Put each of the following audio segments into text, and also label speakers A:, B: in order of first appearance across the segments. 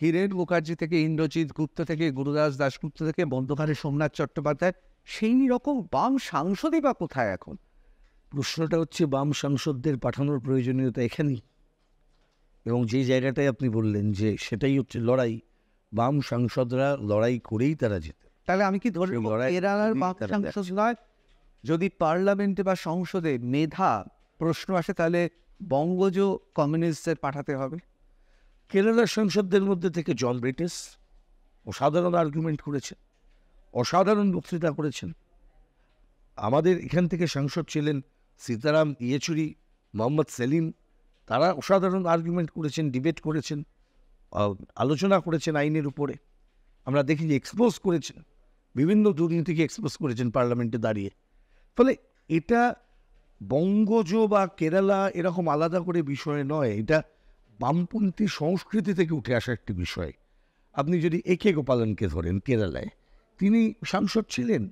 A: হীরেন মুখার্জি থেকে ইন্দ্রজিৎ গুপ্ত থেকে গুরুদাস দাশগুপ্ত থেকে বন্দোখানে সোমনাথ চট্টোপাধ্যায়, সেই রকম বাম সাংসদই বা কোথায় এখন?
B: প্রশ্নটা হচ্ছে বাম সাংসদদের পাঠানোর প্রয়োজনীয়তা এখানেই, এবং যে জায়গাটায় আপনি বললেন যে সেটাই হচ্ছে লড়াই, বাম সাংসদরা লড়াই করেই তারা জেতে।
A: তাহলে আমি কি ধরে
B: সেই লড়াই
A: কেরালার বাম
B: তারা
A: সাংসদ নয়, যদি পার্লামেন্টে বা সংসদে মেধা প্রশ্ন আসে তাহলে বঙ্গজ কমিউনিস্টদের পাঠাতে হবে?
B: কেরালার সাংসদদের মধ্যে থেকে জন ব্রিটিশ অসাধারণ আর্গুমেন্ট করেছেন, অসাধারণ বক্তৃতা করেছেন। আমাদের এখান থেকে সাংসদ ছিলেন সীতারাম ইয়েচুরি, মোহাম্মদ সেলিম, তারা অসাধারণ আর্গুমেন্ট করেছেন, ডিবেট করেছেন, আলোচনা করেছেন আইনের উপরে। আমরা দেখি যে এক্সপোজ করেছেন, বিভিন্ন দুর্নীতিকে এক্সপোজ করেছেন পার্লামেন্টে দাঁড়িয়ে। ফলে এটা বঙ্গজ বা কেরালা এরকম আলাদা করে বিষয় নয়, এটা বামপন্থী সংস্কৃতি থেকে উঠে আসা একটি বিষয়। আপনি যদি একে গোপালনকে ধরেন, কেরালায় তিনি সাংসদ ছিলেন,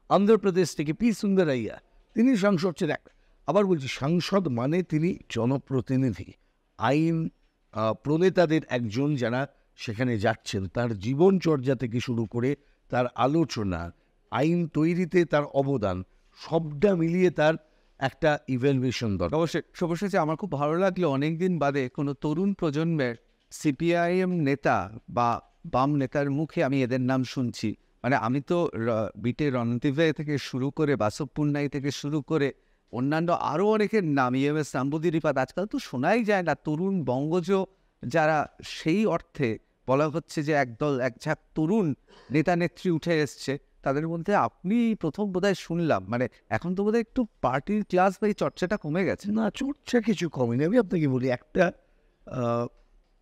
B: অন্ধ্রপ্রদেশ থেকে পি সুন্দরাইয়া তিনি সাংসদ ছিলেন। আবার বলছি, সাংসদ মানে তিনি জনপ্রতিনিধি, আইন প্রণেতাদের একজন, যারা সেখানে যাচ্ছেন, তার জীবনচর্যা থেকে শুরু করে তার আলোচনা, আইন তৈরিতে তার অবদান, সবটা মিলিয়ে তার একটা ইভ্যালুয়েশন দরকার।
A: অবশ্যই শুভশ্রী, আমার খুব ভালো লাগলো অনেকদিন বাদে কোনো তরুণ প্রজন্মের সিপিআইএম নেতা বা বাম নেতার মুখে আমি এদের নাম শুনছি। মানে আমি তো বিটে রণদীপে থেকে শুরু করে বাসব পুন্নাই থেকে শুরু করে অন্যান্য আরও অনেকের নাম, ইএমএস সাম্বুদিরিপাদ, আজকাল তো শোনাই যায় না। তরুণ বঙ্গজ যারা, সেই অর্থে বলা হচ্ছে যে একদল একঝাঁক তরুণ নেতা নেত্রী উঠে এসছে, তাদের মধ্যে আপনি প্রথম বোধহয় শুনলাম। মানে এখন তো বোধহয় একটু পার্টির ক্লাস বা এই চর্চাটা কমে গেছে।
B: না, চর্চা কিছু কমেনি। আমি আপনাকে বলি, একটা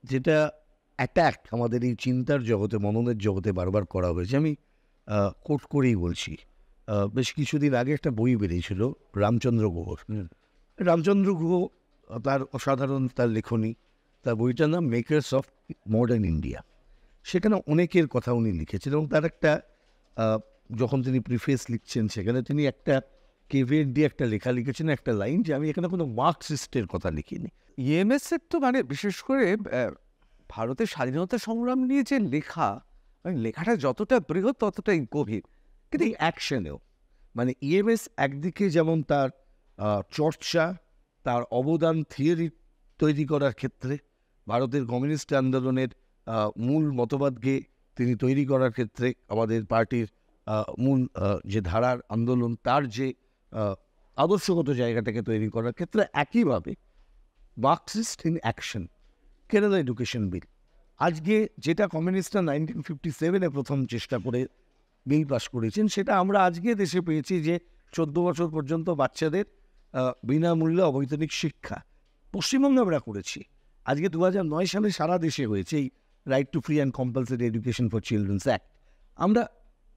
B: যেটা অ্যাটাক আমাদের এই চিন্তার জগতে, মননের জগতে বারবার করা হয়েছে, আমি কোট করেই বলছি। বেশ কিছুদিন আগে একটা বই বেরিয়েছিল রামচন্দ্র গুহর। রামচন্দ্র গুহ, তার অসাধারণ তার লেখনী, তার বইটার নাম মেকার্স অফ মডার্ন ইন্ডিয়া। সেখানে অনেকের কথা উনি লিখেছেন, এবং তার একটা যখন তিনি প্রিফেস লিখছেন, সেখানে তিনি একটা কেভিয়েট দিয়ে একটা লেখা লিখেছেন, একটা লাইন, যে আমি এখানে কোনো মার্কসিস্টের কথা লিখিনি।
A: ইএমএস এর তো মানে বিশেষ করে ভারতের স্বাধীনতা সংগ্রাম নিয়ে যে লেখা, মানে লেখাটা যতটা বৃহৎ ততটাই গভীর।
B: কিন্তু এই অ্যাকশনেও, মানে ইএমএস একদিকে যেমন তার চর্চা, তার অবদান থিওরি তৈরি করার ক্ষেত্রে, ভারতের কমিউনিস্ট আন্দোলনের মূল মতবাদকে তিনি তৈরি করার ক্ষেত্রে, আমাদের পার্টির মূল যে ধারার আন্দোলন, তার যে আদর্শগত জায়গাটাকে তৈরি করার ক্ষেত্রে, একইভাবে Marxist in action, Kerala education bill, আজকে যেটা কমিউনিস্টরা 1957-এ প্রথম চেষ্টা করে বিল পাস করেছেন, সেটা আমরা আজকে দেশে পেয়েছি, যে 14 বছর পর্যন্ত বাচ্চাদের বিনামূল্যে অবৈতনিক শিক্ষা পশ্চিমবঙ্গে আমরা করেছি। আজকে 2009 সালে সারা দেশে হয়েছে এই right two free and compulsory education for children's act. আমরা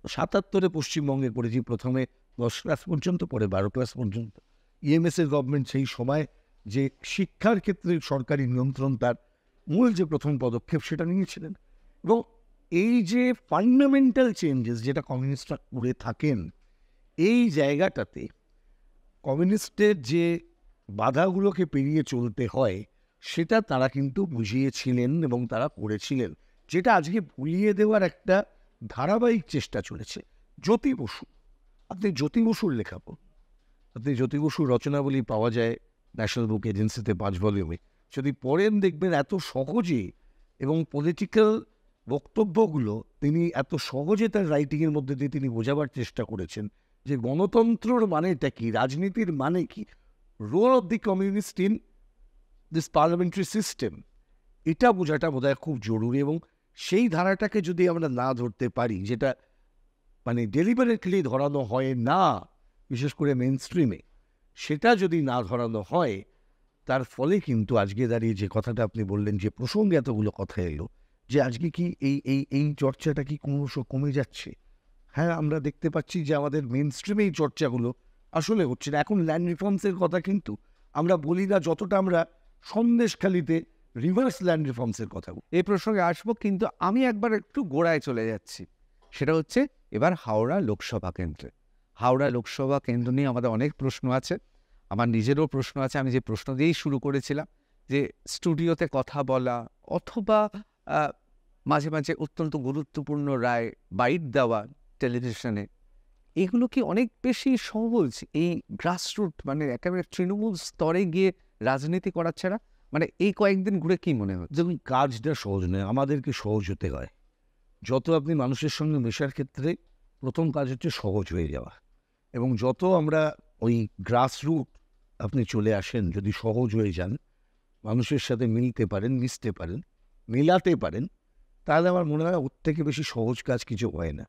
B: 77-এ পশ্চিমবঙ্গে করেছি, প্রথমে 10 ক্লাস পর্যন্ত, পরে 12 ক্লাস পর্যন্ত। ইএমএসের গভর্নমেন্ট সেই সময় যে শিক্ষার ক্ষেত্রে সরকারি নিয়ন্ত্রণ, তার মূল যে প্রথম পদক্ষেপ সেটা নিয়েছিলেন। এবং এই যে ফান্ডামেন্টাল চেঞ্জেস যেটা কমিউনিস্টরা করে থাকেন, এই জায়গাটাতে কমিউনিস্টের যে বাধাগুলোকে পেরিয়ে চলতে হয়, সেটা তারা কিন্তু বুঝিয়েছিলেন এবং তারা করেছিলেন, যেটা আজকে ভুলিয়ে দেওয়ার একটা ধারাবাহিক চেষ্টা চলেছে। জ্যোতি বসু, আপনি জ্যোতি বসুর লেখা পড়ুন, আপনি জ্যোতি বসুর রচনাবলী পাওয়া যায় ন্যাশনাল বুক এজেন্সিতে 5 ভলিউমে। যদি পড়েন, দেখবেন এত সহজে, এবং পলিটিক্যাল বক্তব্যগুলো তিনি এত সহজে তার রাইটিংয়ের মধ্যে দিয়ে তিনি বোঝাবার চেষ্টা করেছেন, যে গণতন্ত্রর মানেটা কি, রাজনীতির মানে কি, role of the communist in this parliamentary system, এটা বোঝাটা বোধহয় খুব জরুরি। এবং সেই ধারাটাকে যদি আমরা না ধরতে পারি, যেটা মানে ডেলিবারেটলি ধরানো হয় না, বিশেষ করে মেইন স্ট্রিমে, সেটা যদি না ধরানো হয়, তার ফলে কিন্তু আজকে দাঁড়িয়ে যে কথাটা আপনি বললেন, যে প্রসঙ্গে এতগুলো কথা এলো, যে আজকে কি এই এই এই চর্চাটা কি ক্রমশ কমে যাচ্ছে? হ্যাঁ, আমরা দেখতে পাচ্ছি যে আমাদের মেইন স্ট্রিমে এই চর্চাগুলো আসলে হচ্ছে না। এখন ল্যান্ড রিফর্মসের কথা কিন্তু আমরা বলি না, যতটা আমরা সন্দেশখালিতে রিভার্স ল্যান্ড রিফর্মসের কথা বলি।
A: এই প্রসঙ্গে আসবো, কিন্তু আমি একবার একটু গোড়ায় চলে যাচ্ছি। সেটা হচ্ছে এবার হাওড়া লোকসভা কেন্দ্রে। হাওড়া লোকসভা কেন্দ্র নিয়ে আমাদের অনেক প্রশ্ন আছে, আমার নিজেরও প্রশ্ন আছে। আমি যে প্রশ্ন দিয়েই শুরু করেছিলাম, যে স্টুডিওতে কথা বলা অথবা মাঝে মাঝে অত্যন্ত গুরুত্বপূর্ণ রায় বাইট দেওয়া টেলিভিশনে, এগুলো কি অনেক বেশি সহজ এই গ্রাসরুট মানে একেবারে তৃণমূল স্তরে গিয়ে রাজনীতি করার ছাড়া? মানে এই কয়েকদিন ঘুরে কি মনে হচ্ছে?
B: দেখুন, কাজটা সহজ নয়, আমাদেরকে সহজ হতে হয়। যত আপনি মানুষের সঙ্গে মেশার ক্ষেত্রে প্রথম কাজ হচ্ছে সহজ হয়ে যাওয়া, এবং যত আমরা ওই গ্রাসরুট আপনি চলে আসেন, যদি সহজ হয়ে যান, মানুষের সাথে মিলতে পারেন, মিশতে পারেন, মেলাতে পারেন, তাহলে আমার মনে হয় ওর থেকে বেশি সহজ কাজ কিছু হয় না।